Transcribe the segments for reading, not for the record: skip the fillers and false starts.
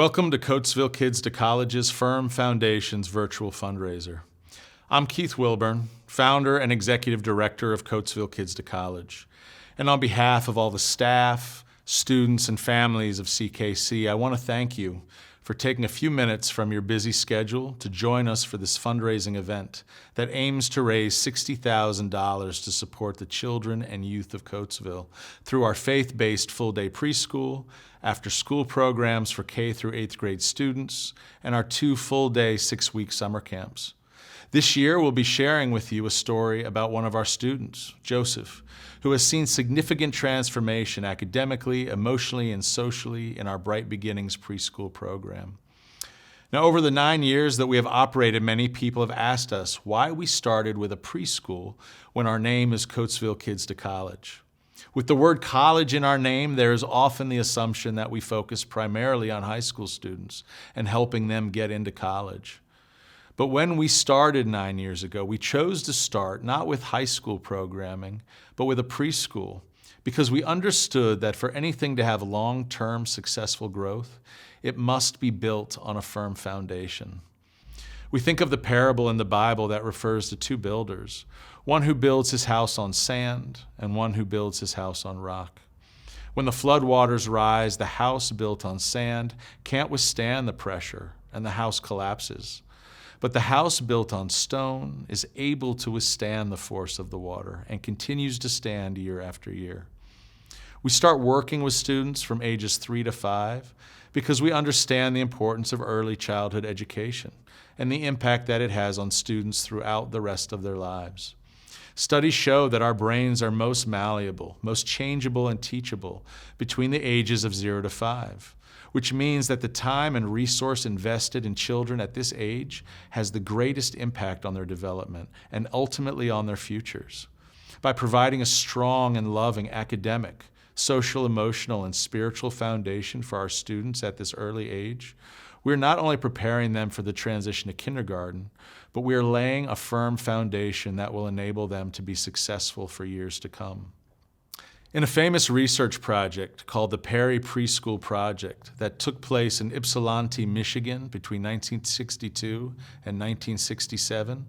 Welcome to Coatesville Kids to College's Firm Foundation's virtual fundraiser. I'm Keith Wilburn, founder and executive director of Coatesville Kids to College. And on behalf of all the staff, students, and families of CKC, I want to thank you for taking a few minutes from your busy schedule to join us for this fundraising event that aims to raise $60,000 to support the children and youth of Coatesville through our faith-based full-day preschool, after-school programs for K through 8th grade students, and our 2 full-day 6-week summer camps. This year, we'll be sharing with you a story about one of our students, Joseph, who has seen significant transformation academically, emotionally, and socially in our Bright Beginnings preschool program. Now, over the 9 years that we have operated, many people have asked us why we started with a preschool when our name is Coatesville Kids to College. With the word college in our name, there is often the assumption that we focus primarily on high school students and helping them get into college. But when we started 9 years ago, we chose to start not with high school programming, but with a preschool, because we understood that for anything to have long-term successful growth, it must be built on a firm foundation. We think of the parable in the Bible that refers to 2 builders, one who builds his house on sand and one who builds his house on rock. When the floodwaters rise, the house built on sand can't withstand the pressure and the house collapses. But the house built on stone is able to withstand the force of the water and continues to stand year after year. We start working with students from ages 3 to 5 because we understand the importance of early childhood education and the impact that it has on students throughout the rest of their lives. Studies show that our brains are most malleable, most changeable and teachable between the ages of 0 to 5. Which means that the time and resource invested in children at this age has the greatest impact on their development and ultimately on their futures. By providing a strong and loving academic, social, emotional, and spiritual foundation for our students at this early age, we're not only preparing them for the transition to kindergarten, but we are laying a firm foundation that will enable them to be successful for years to come. In a famous research project called the Perry Preschool Project that took place in Ypsilanti, Michigan between 1962 and 1967,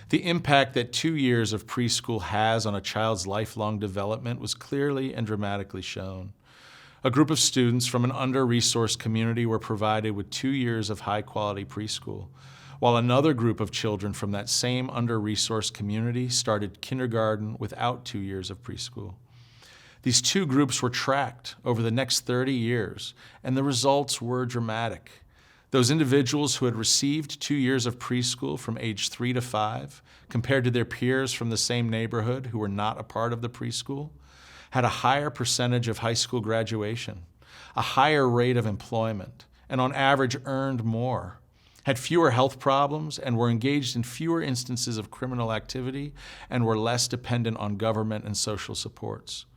the impact that 2 years of preschool has on a child's lifelong development was clearly and dramatically shown. A group of students from an under-resourced community were provided with 2 years of high-quality preschool, while another group of children from that same under-resourced community started kindergarten without 2 years of preschool. These 2 groups were tracked over the next 30 years, and the results were dramatic. Those individuals who had received 2 years of preschool from age 3 to 5, compared to their peers from the same neighborhood who were not a part of the preschool, had a higher percentage of high school graduation, a higher rate of employment, and on average earned more, had fewer health problems, and were engaged in fewer instances of criminal activity, and were less dependent on government and social supports.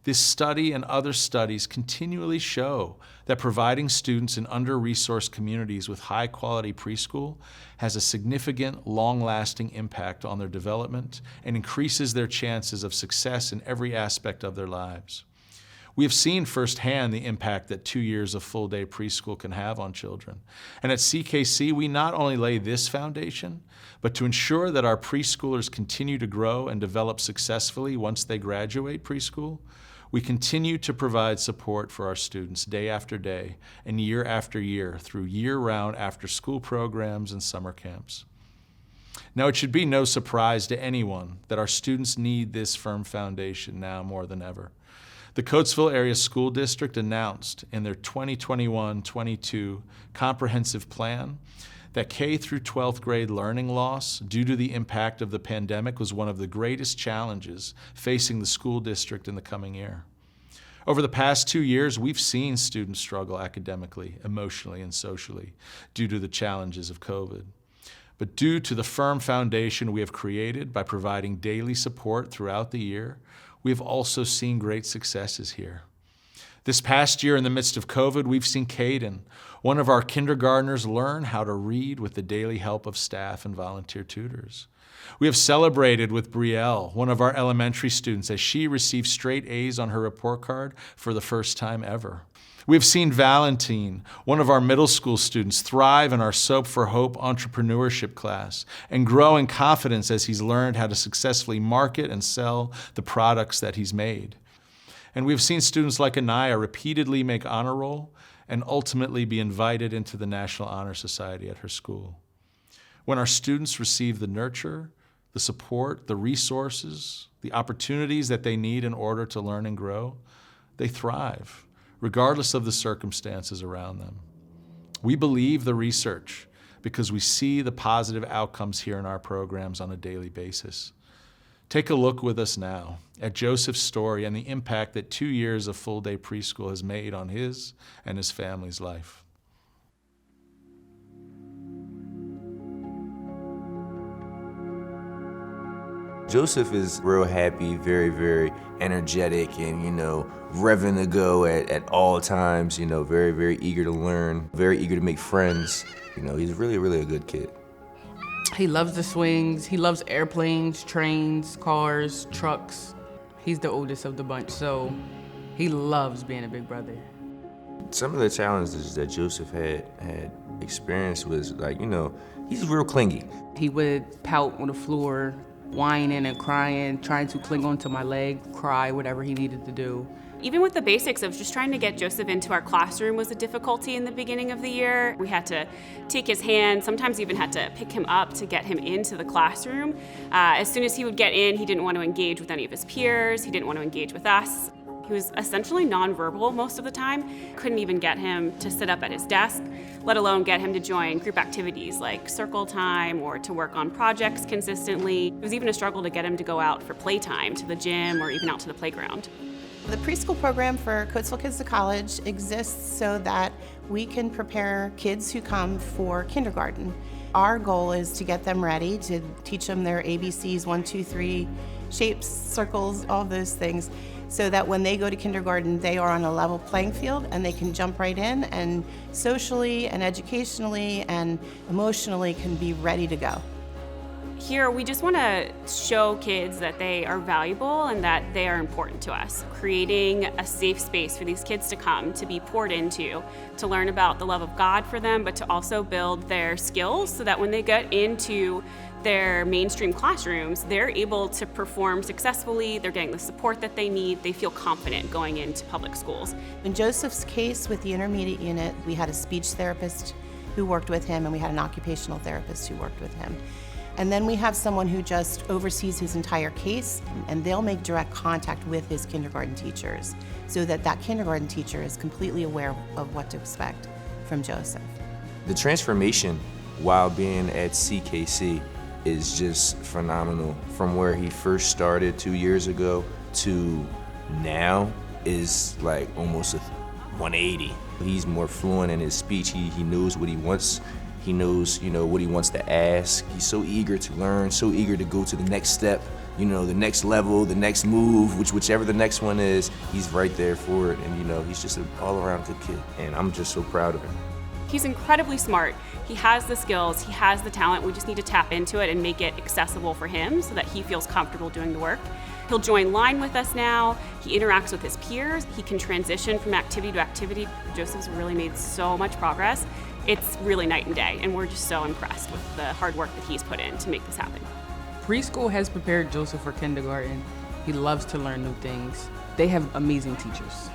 This study and other studies continually show that providing students in under-resourced communities with high-quality preschool has a significant, long-lasting impact on their development and increases their chances of success in every aspect of their lives. We have seen firsthand the impact that 2 years of full-day preschool can have on children. And at CKC, we not only lay this foundation, but to ensure that our preschoolers continue to grow and develop successfully once they graduate preschool, we continue to provide support for our students day after day and year after year through year-round after-school programs and summer camps. Now, it should be no surprise to anyone that our students need this firm foundation now more than ever. The Coatesville Area School District announced in their 2021-22 comprehensive plan that K through 12th grade learning loss due to the impact of the pandemic was one of the greatest challenges facing the school district in the coming year. Over the past 2 years, we've seen students struggle academically, emotionally, and socially due to the challenges of COVID. But due to the firm foundation we have created by providing daily support throughout the year, we have also seen great successes here. This past year, in the midst of COVID, we've seen Caden, one of our kindergartners, learn how to read with the daily help of staff and volunteer tutors. We have celebrated with Brielle, one of our elementary students, as she received straight A's on her report card for the first time ever. We've seen Valentine, one of our middle school students, thrive in our Soap for Hope entrepreneurship class and grow in confidence as he's learned how to successfully market and sell the products that he's made. And we've seen students like Anaya repeatedly make honor roll and ultimately be invited into the National Honor Society at her school. When our students receive the nurture, the support, the resources, the opportunities that they need in order to learn and grow, they thrive, regardless of the circumstances around them. We believe the research because we see the positive outcomes here in our programs on a daily basis. Take a look with us now at Joseph's story and the impact that 2 years of full-day preschool has made on his and his family's life. Joseph is real happy, very, very energetic and, revving to go at all times, very, very eager to learn, very eager to make friends. He's really, really a good kid. He loves the swings, he loves airplanes, trains, cars, trucks. He's the oldest of the bunch, so he loves being a big brother. Some of the challenges that Joseph had experienced was he's real clingy. He would pout on the floor, whining and crying, trying to cling onto my leg, cry, whatever he needed to do. Even with the basics of just trying to get Joseph into our classroom was a difficulty in the beginning of the year. We had to take his hand, sometimes even had to pick him up to get him into the classroom. As soon as he would get in, he didn't want to engage with any of his peers. He didn't want to engage with us. He was essentially nonverbal most of the time. Couldn't even get him to sit up at his desk, let alone get him to join group activities like circle time or to work on projects consistently. It was even a struggle to get him to go out for playtime to the gym or even out to the playground. The preschool program for Coatesville Kids to College exists so that we can prepare kids who come for kindergarten. Our goal is to get them ready, to teach them their ABCs, 1, 2, 3, shapes, circles, all those things, so that when they go to kindergarten, they are on a level playing field and they can jump right in and socially and educationally and emotionally can be ready to go. Here, we just want to show kids that they are valuable and that they are important to us. Creating a safe space for these kids to come, to be poured into, to learn about the love of God for them, but to also build their skills so that when they get into their mainstream classrooms, they're able to perform successfully, they're getting the support that they need, they feel confident going into public schools. In Joseph's case with the intermediate unit, we had a speech therapist who worked with him and we had an occupational therapist who worked with him. And then we have someone who just oversees his entire case, and they'll make direct contact with his kindergarten teachers so that that kindergarten teacher is completely aware of what to expect from Joseph. The transformation while being at CKC is just phenomenal. From where he first started 2 years ago to now is like almost a 180. He's more fluent in his speech. He knows what he wants. He knows, what he wants to ask. He's so eager to learn, so eager to go to the next step, the next level, the next move, whichever the next one is, he's right there for it. And, he's just an all-around good kid. And I'm just so proud of him. He's incredibly smart. He has the skills, he has the talent. We just need to tap into it and make it accessible for him so that he feels comfortable doing the work. He'll join line with us now. He interacts with his peers. He can transition from activity to activity. Joseph's really made so much progress. It's really night and day, and we're just so impressed with the hard work that he's put in to make this happen. Preschool has prepared Joseph for kindergarten. He loves to learn new things. They have amazing teachers.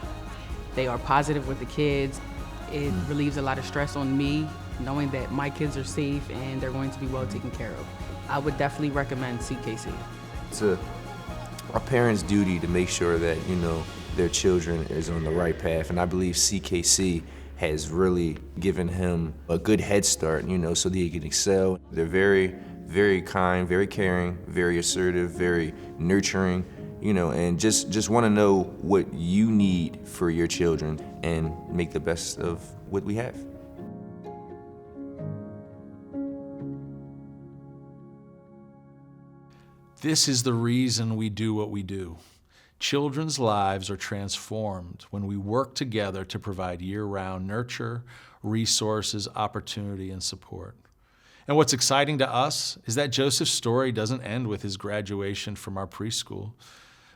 They are positive with the kids. It relieves a lot of stress on me, knowing that my kids are safe and they're going to be well taken care of. I would definitely recommend CKC. It's a parent's duty to make sure that, their children is on the right path, and I believe CKC has really given him a good head start, so that he can excel. They're very, very kind, very caring, very assertive, very nurturing, and just want to know what you need for your children and make the best of what we have. This is the reason we do what we do. Children's lives are transformed when we work together to provide year-round nurture, resources, opportunity, and support. And what's exciting to us is that Joseph's story doesn't end with his graduation from our preschool,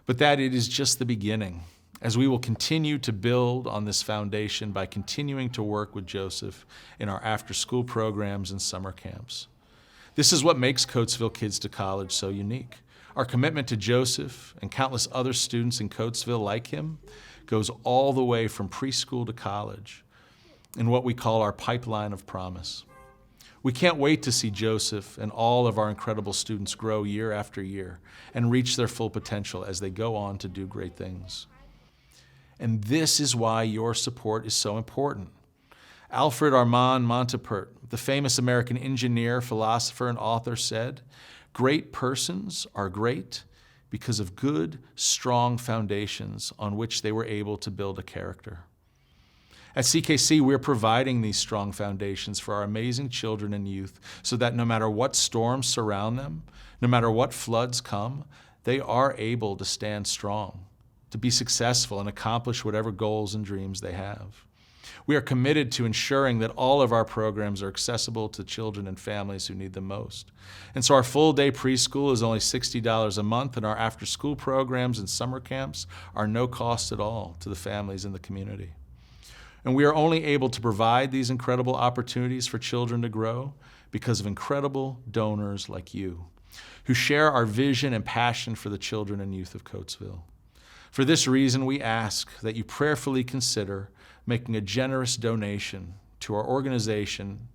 but that it is just the beginning. as we will continue to build on this foundation by continuing to work with Joseph in our after-school programs and summer camps. This is what makes Coatesville Kids to College so unique. Our commitment to Joseph and countless other students in Coatesville like him goes all the way from preschool to college in what we call our pipeline of promise. We can't wait to see Joseph and all of our incredible students grow year after year and reach their full potential as they go on to do great things. And this is why your support is so important. Alfred Armand Montepert, the famous American engineer, philosopher, and author, said, "Great persons are great because of good, strong foundations on which they were able to build a character." At CKC, we're providing these strong foundations for our amazing children and youth so that no matter what storms surround them, no matter what floods come, they are able to stand strong, to be successful and accomplish whatever goals and dreams they have. We are committed to ensuring that all of our programs are accessible to children and families who need them most. And so our full-day preschool is only $60 a month, and our after-school programs and summer camps are no cost at all to the families in the community. And we are only able to provide these incredible opportunities for children to grow because of incredible donors like you, who share our vision and passion for the children and youth of Coatesville. For this reason, we ask that you prayerfully consider making a generous donation to our organization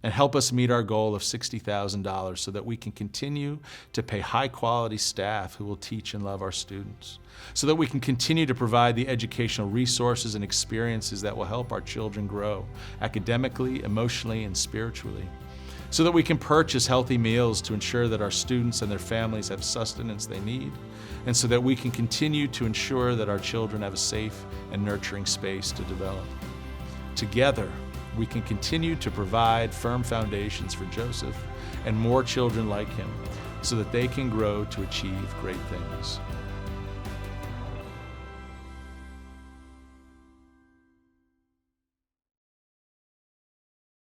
and help us meet our goal of $60,000 so that we can continue to pay high-quality staff who will teach and love our students, so that we can continue to provide the educational resources and experiences that will help our children grow academically, emotionally, and spiritually, so that we can purchase healthy meals to ensure that our students and their families have sustenance they need, and so that we can continue to ensure that our children have a safe and nurturing space to develop. Together, we can continue to provide firm foundations for Joseph and more children like him so that they can grow to achieve great things.